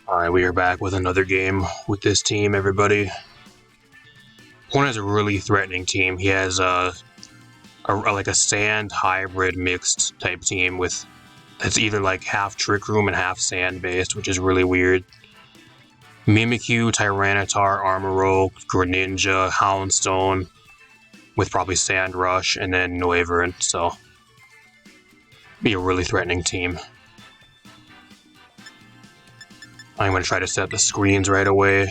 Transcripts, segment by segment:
Alright, we are back with another game with this team, everybody. One has a really threatening team. He has like a sand hybrid mixed type team with that's either like half Trick Room and half sand based, which is really weird. Mimikyu, Tyranitar, Armoroak, Greninja, Houndstone, with probably Sand Rush, and then Noivern, so be a really threatening team. I'm going to try to set the screens right away.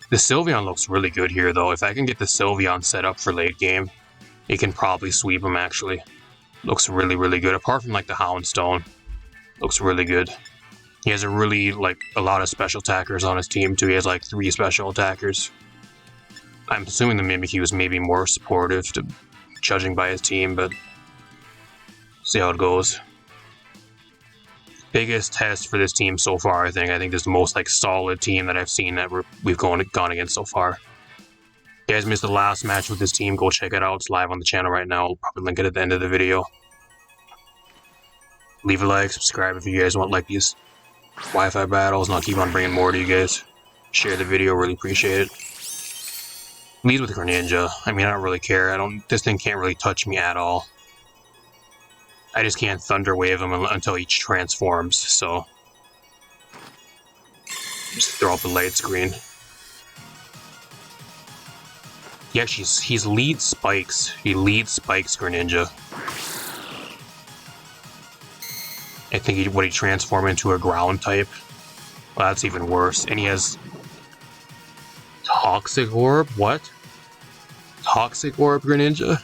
The Sylveon looks really good here, though. If I can get the Sylveon set up for late game, it can probably sweep him, actually. Looks really, really good. Apart from, like, the Houndstone. Looks really good. He has a lot of special attackers on his team, too. He has, like, 3 special attackers. I'm assuming the Mimikyu is maybe more supportive, judging by his team, but see how it goes. Biggest test for this team so far, I think. I think this is the most solid team that I've seen that we've gone against so far. If you guys missed the last match with this team, go check it out. It's live on the channel right now. I'll probably link it at the end of the video. Leave a like, subscribe if you guys want these Wi-Fi battles, and I'll keep on bringing more to you guys. Share the video, really appreciate it. Lead with Greninja. I mean, I don't really care. This thing can't really touch me at all. I just can't Thunder Wave him until he transforms, so just throw up the light screen. Yeah, he's lead spikes. He lead spikes Greninja. I think he transform into a ground type. Well, that's even worse. And he has Toxic Orb? What? Toxic Orb Greninja?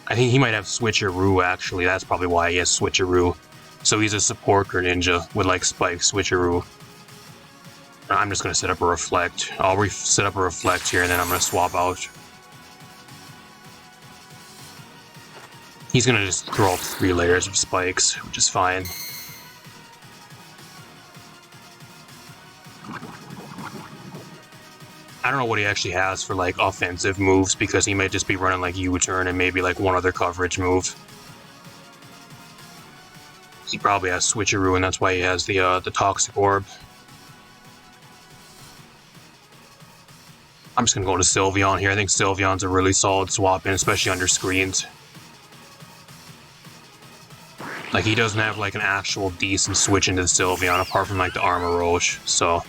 I think he might have Switcheroo, actually. That's probably why he has Switcheroo. So he's a support Greninja with, Spike Switcheroo. I'm just going to set up a Reflect. I'll set up a Reflect here, and then I'm going to swap out. He's going to just throw up 3 layers of spikes, which is fine. I don't know what he actually has for, offensive moves, because he might just be running, U-turn and maybe, one other coverage move. He probably has Switcheroo, and that's why he has the Toxic Orb. I'm just going to go to Sylveon here. I think Sylveon's a really solid swap in, especially under screens. He doesn't have, an actual decent switch into the Sylveon, apart from, the Armoroak, so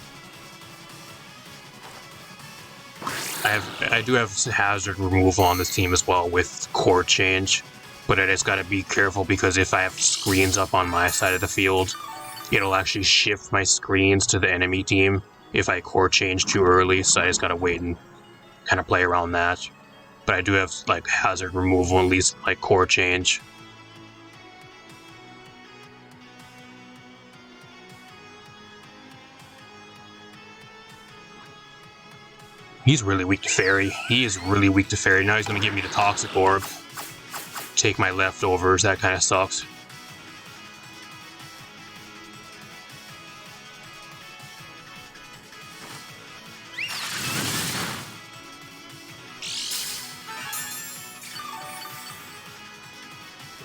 I do have hazard removal on this team as well with core change, but I just gotta be careful because if I have screens up on my side of the field, it'll actually shift my screens to the enemy team if I core change too early, so I just gotta wait and kind of play around that. But I do have hazard removal, at least core change. He's really weak to Fairy. He is really weak to Fairy. Now he's going to give me the Toxic Orb. Take my leftovers. That kind of sucks.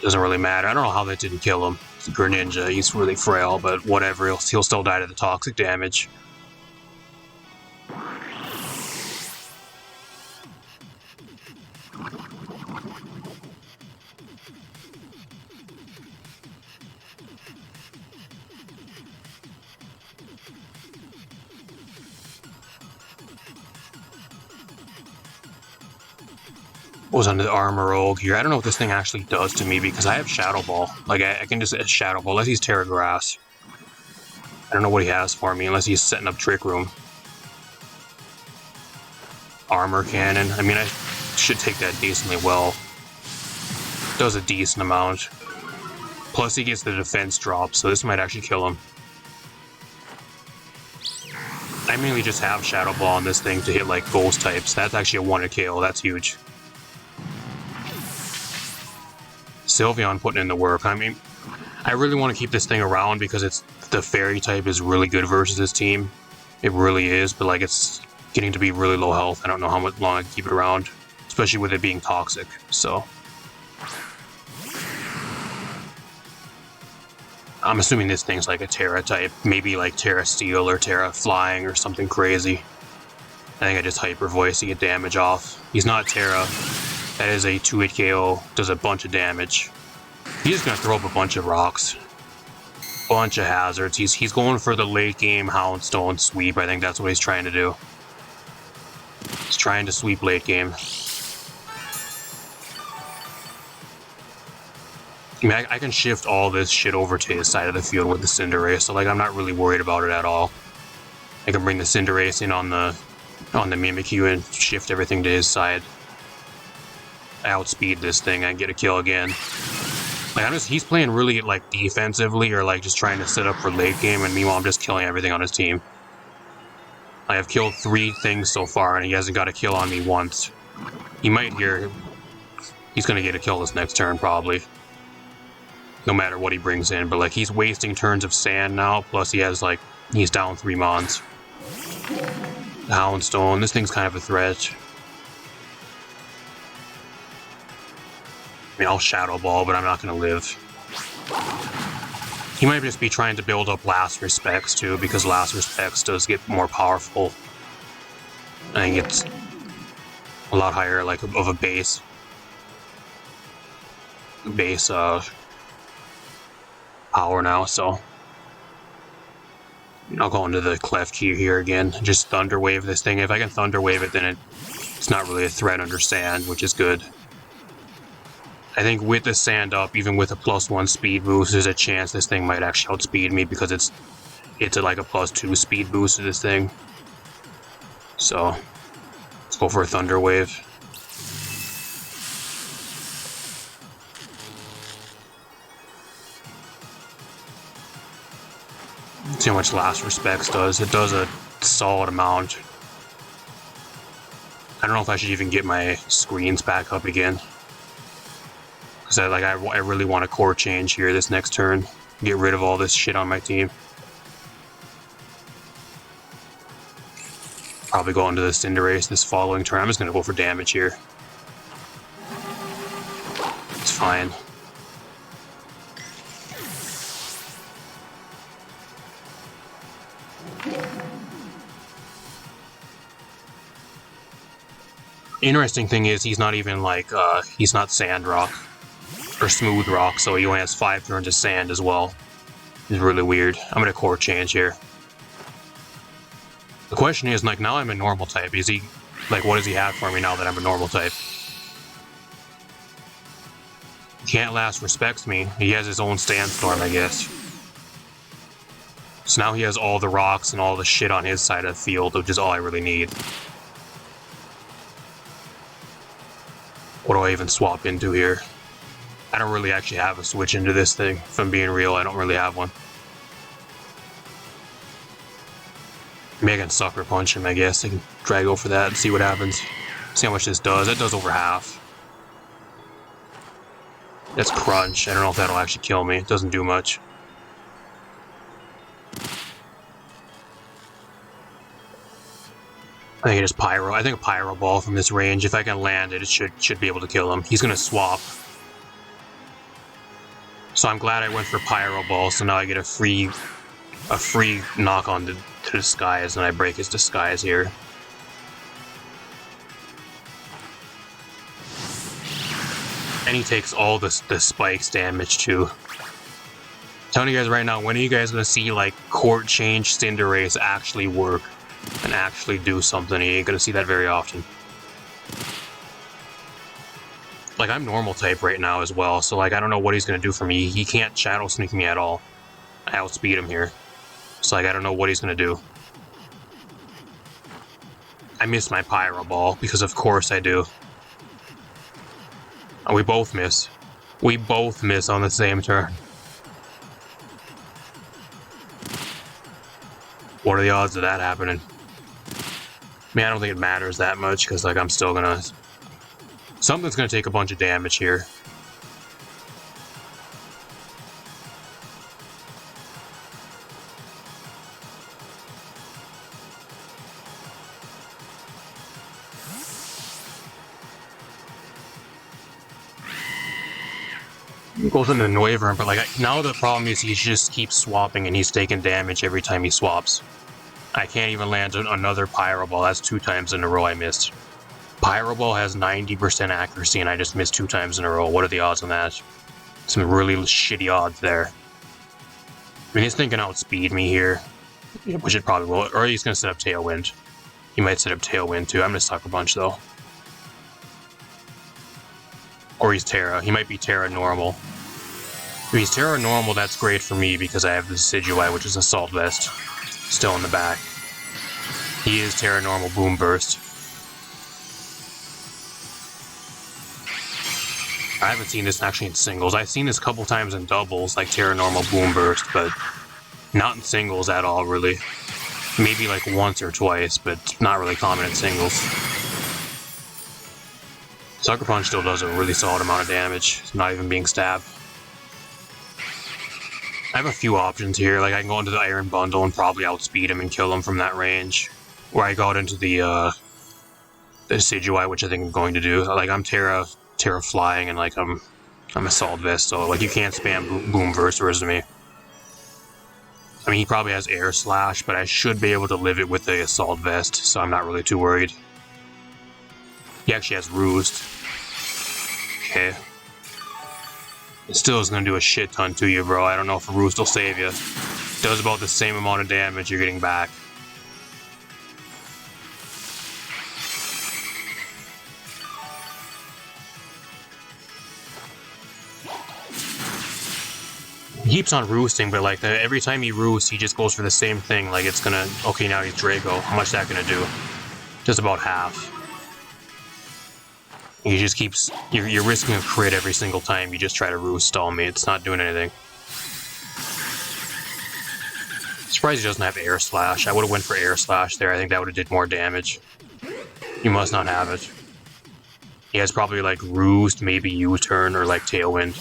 Doesn't really matter. I don't know how that didn't kill him. It's a Greninja. He's really frail, but whatever. He'll still die to the toxic damage. Was under the Armoroak here. I don't know what this thing actually does to me because I have Shadow Ball. I can just Shadow Ball unless he's Terra Grass. I don't know what he has for me unless he's setting up Trick Room. Armor Cannon. I mean, I should take that decently well. Does a decent amount. Plus he gets the defense drop, so this might actually kill him. I mainly just have Shadow Ball on this thing to hit ghost types. That's actually a 1-hit KO. That's huge. Sylveon putting in the work. I mean, I really want to keep this thing around because the Fairy type is really good versus this team. It really is, but it's getting to be really low health. I don't know how much long I can keep it around, especially with it being toxic. So I'm assuming this thing's like a Terra type. Maybe like Terra Steel or Terra Flying or something crazy. I think I just Hyper Voice to get damage off. He's not Terra. That is a 2-hit KO. Does a bunch of damage. He's just gonna throw up a bunch of rocks. Bunch of hazards. He's going for the late game Houndstone sweep. I think that's what he's trying to do. He's trying to sweep late game. I mean, I can shift all this shit over to his side of the field with the Cinderace, so like I'm not really worried about it at all. I can bring the Cinderace in on the Mimikyu and shift everything to his side. I outspeed this thing, I get a kill again. Like he's playing really like defensively or like just trying to set up for late game, and meanwhile I'm just killing everything on his team. I have killed 3 things so far, and he hasn't got a kill on me once. He might hear. He's gonna get a kill this next turn probably. No matter what he brings in, but like he's wasting turns of sand now, plus he has like, he's down 3 mons. Houndstone, this thing's kind of a threat. I mean, I'll Shadow Ball, but I'm not gonna live. He might just be trying to build up Last Respects too, because Last Respects does get more powerful. I think it's a lot higher, like, of a base. Power now, so I'll go into the Cleft Key here again. Just Thunder Wave this thing. If I can Thunder Wave it, then it's not really a threat under sand, which is good. I think with the sand up, even with a +1 speed boost, there's a chance this thing might actually outspeed me because it's like a +2 speed boost to this thing. So let's go for a Thunder Wave. See how much Last Respects does. It does a solid amount. I don't know if I should even get my screens back up again. Because I really want a core change here this next turn. Get rid of all this shit on my team. Probably go into the Cinderace this following turn. I'm just going to go for damage here. It's fine. Interesting thing is he's not even like, he's not Sand Rock or Smooth Rock, so he only has 5 turns of Sand as well. It's really weird. I'm gonna core change here. The question is, like, now I'm a normal type. Is he, like, what does he have for me now that I'm a normal type? Can't Last Respects me. He has his own Sandstorm, I guess. So now he has all the rocks and all the shit on his side of the field, which is all I really need. What do I even swap into here? I don't really actually have a switch into this thing. If I'm being real, I don't really have one. Maybe I can Sucker Punch him, I guess. I can try to go for that and see what happens. See how much this does. That does over half. That's Crunch. I don't know if that'll actually kill me. It doesn't do much. I think it is Pyro. I think a Pyro Ball from this range, if I can land it, it should be able to kill him. He's gonna swap. So I'm glad I went for Pyro Ball, so now I get a free knock on to Disguise, and I break his Disguise here. And he takes all the spikes damage too. I'm telling you guys right now, when are you guys gonna see like Court Change Cinderace actually work and actually do something? You ain't gonna see that very often. Like, I'm normal type right now as well, so like I don't know what he's gonna do for me. He can't Shadow Sneak me at all. I outspeed him here. So like I don't know what he's gonna do. I missed my Pyro Ball, because of course I do. And we both miss. We both miss on the same turn. What are the odds of that happening? I mean, I don't think it matters that much, because like I'm still gonna... Something's gonna take a bunch of damage here. Goes into Noivern, but like now the problem is he just keeps swapping and he's taking damage every time he swaps. I can't even land another Pyro Ball. That's 2 times in a row I missed. Pyro Ball has 90% accuracy and I just missed 2 times in a row. What are the odds on that? Some really shitty odds there. I mean, he's thinking outspeed me here, which it probably will. Or he's going to set up Tailwind. He might set up Tailwind too. I'm going to Sucker Punch though. Or he's Terra. He might be Terra Normal. If he's Terra Normal, that's great for me because I have the Decidueye, which is Assault Vest, still in the back. He is Terra Normal Boom Burst. I haven't seen this actually in singles. I've seen this a couple times in doubles, like Terra Normal Boom Burst, but not in singles at all, really. Maybe like once or twice, but not really common in singles. Sucker Punch still does a really solid amount of damage, not even being stabbed. I have a few options here, like I can go into the Iron Bundle and probably outspeed him and kill him from that range. Or I go out into the Decidueye, which I think I'm going to do. Like I'm Terra Flying and like I'm Assault Vest, so like you can't spam Boom Burst versus me. I mean, he probably has Air Slash, but I should be able to live it with the Assault Vest, so I'm not really too worried. He actually has Roost. Okay. It still is going to do a shit ton to you, bro. I don't know if Roost will save you. It does about the same amount of damage you're getting back. He keeps on roosting, but like every time he roosts, he just goes for the same thing. Like it's gonna... Okay, now he's Draco. How much is that gonna do? Just about half. He just keeps... You're risking a crit every single time you just try to roost stall me. It's not doing anything. Surprised he doesn't have Air Slash. I would have went for Air Slash there. I think that would have did more damage. He must not have it. He has probably like Roost, maybe U-turn, or like Tailwind.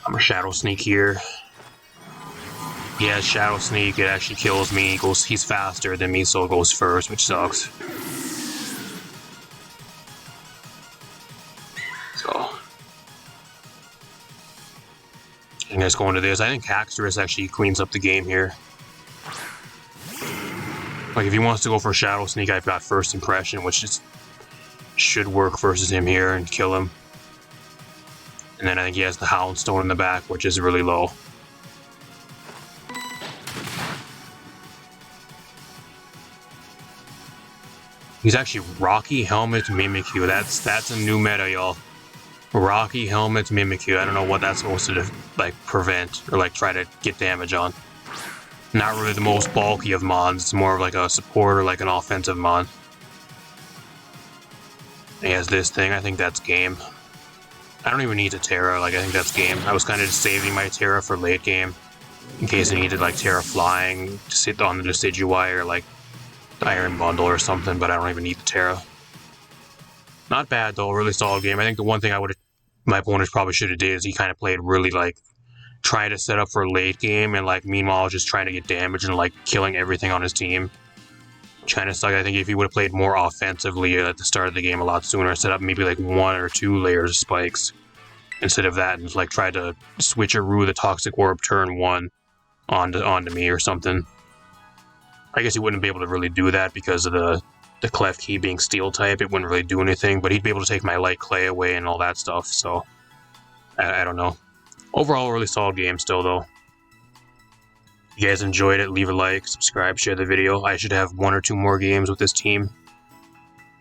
I'm a Shadow Sneak here. He has Shadow Sneak, it actually kills me. He's faster than me, so it goes first, which sucks. So I'm just going to this. I think Haxorus actually cleans up the game here. Like if he wants to go for Shadow Sneak, I've got First Impression, which is should work versus him here and kill him. And then I think he has the Houndstone in the back, which is really low. He's actually Rocky Helmet Mimikyu. That's a new meta, y'all. Rocky Helmet Mimikyu. I don't know what that's supposed to like prevent or like try to get damage on. Not really the most bulky of mons. It's more of like a support or like an offensive mon. He has this thing. I think that's game. I don't even need a Terra. Like I think that's game. I was kind of just saving my Terra for late game in case I needed like Terra Flying to sit on the Decidueye or like Iron Bundle or something, but I don't even need the Terra. Not bad though, really solid game. I think the one thing my opponent probably should have did is he kind of played really like trying to set up for a late game and like meanwhile just trying to get damage and like killing everything on his team. Kind of suck. I think if he would have played more offensively at the start of the game a lot sooner, set up maybe like 1 or 2 layers of spikes instead of that, and like try to switcheroo the Toxic Orb turn 1 onto me or something. I guess he wouldn't be able to really do that because of the Clef Key being Steel type. It wouldn't really do anything, but he'd be able to take my Light Clay away and all that stuff, so I don't know. Overall, really solid game still, though. If you guys enjoyed it, leave a like, subscribe, share the video. I should have 1 or 2 more games with this team.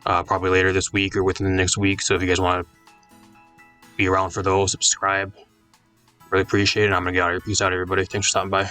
Probably later this week or within the next week, so if you guys want to be around for those, subscribe. Really appreciate it. I'm going to get out of here. Peace out, everybody. Thanks for stopping by.